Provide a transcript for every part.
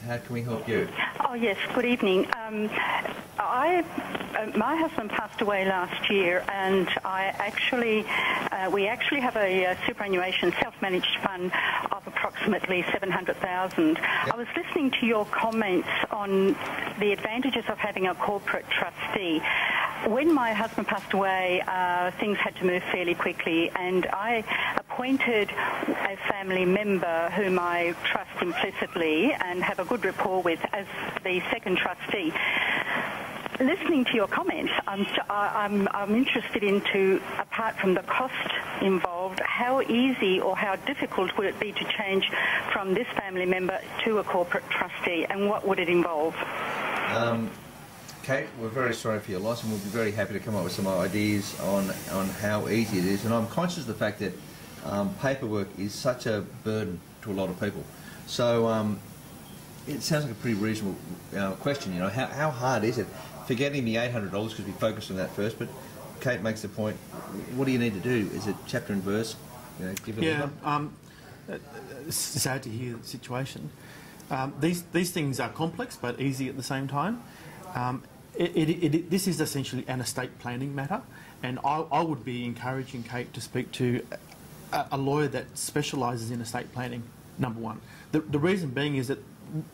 How can we help you? Oh yes, good evening. My husband passed away last year, and we actually have a superannuation self-managed fund of approximately 700,000. Yep. I was listening to your comments on the advantages of having a corporate trustee. When my husband passed away, things had to move fairly quickly, and I appointed a family member whom I trust implicitly and have a good rapport with as the second trustee. Listening to your comments, I'm interested into, apart from the cost involved, how easy or how difficult would it be to change from this family member to a corporate trustee, and what would it involve? Kate, we're very sorry for your loss, and we'll be very happy to come up with some ideas on how easy it is. And I'm conscious of the fact that paperwork is such a burden to a lot of people. So it sounds like a pretty reasonable question. You know, how hard is it? Forgetting the $800 because we focused on that first, but Kate makes the point. What do you need to do? Is it chapter and verse? You know, give it a it's sad to hear the situation. These things are complex but easy at the same time. This is essentially an estate planning matter, and I would be encouraging Kate to speak to a lawyer that specialises in estate planning, number one. The reason being is that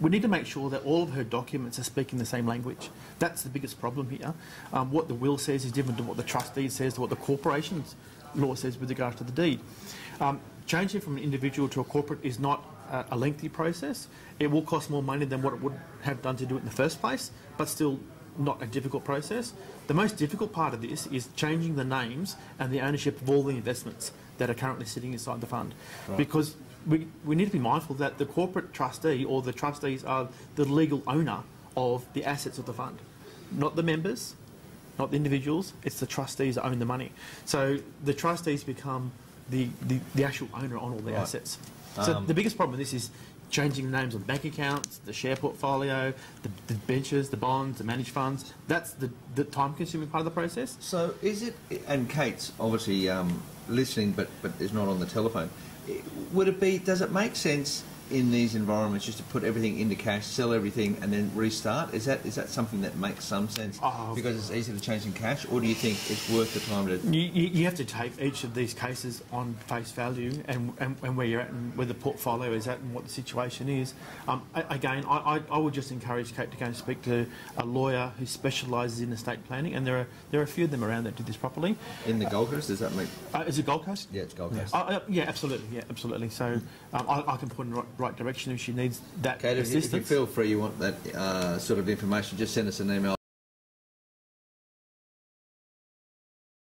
we need to make sure that all of her documents are speaking the same language. That's the biggest problem here. What the will says is different to what the trustee says, to what the corporation's law says with regard to the deed. Changing from an individual to a corporate is not a lengthy process. It will cost more money than what it would have done to do it in the first place, but still not a difficult process. The most difficult part of this is changing the names and the ownership of all the investments that are currently sitting inside the fund. Right. Because we need to be mindful that the corporate trustee or the trustees are the legal owner of the assets of the fund. Not the members, not the individuals, it's the trustees that own the money. So the trustees become the actual owner on all the assets. So the biggest problem with this is changing the names on bank accounts, the share portfolio, the benches, the bonds, the managed funds. That's the time-consuming part of the process. So is it, and Kate's obviously listening but is not on the telephone, would it be, does it make sense in these environments just to put everything into cash, sell everything and then restart? Is that something that makes some sense because it's easy to change in cash, or do you think it's worth the time to... You have to take each of these cases on face value and where you're at and where the portfolio is at and what the situation is. Again, I would just encourage Kate to go and speak to a lawyer who specialises in estate planning, and there are a few of them around that do this properly. In the Gold Coast, does that make... is it Gold Coast? Yeah, it's Gold Coast. Yeah, absolutely. Yeah, absolutely. So I can point in the right direction if she needs that assistance. If you feel free, you want that sort of information, just send us an email.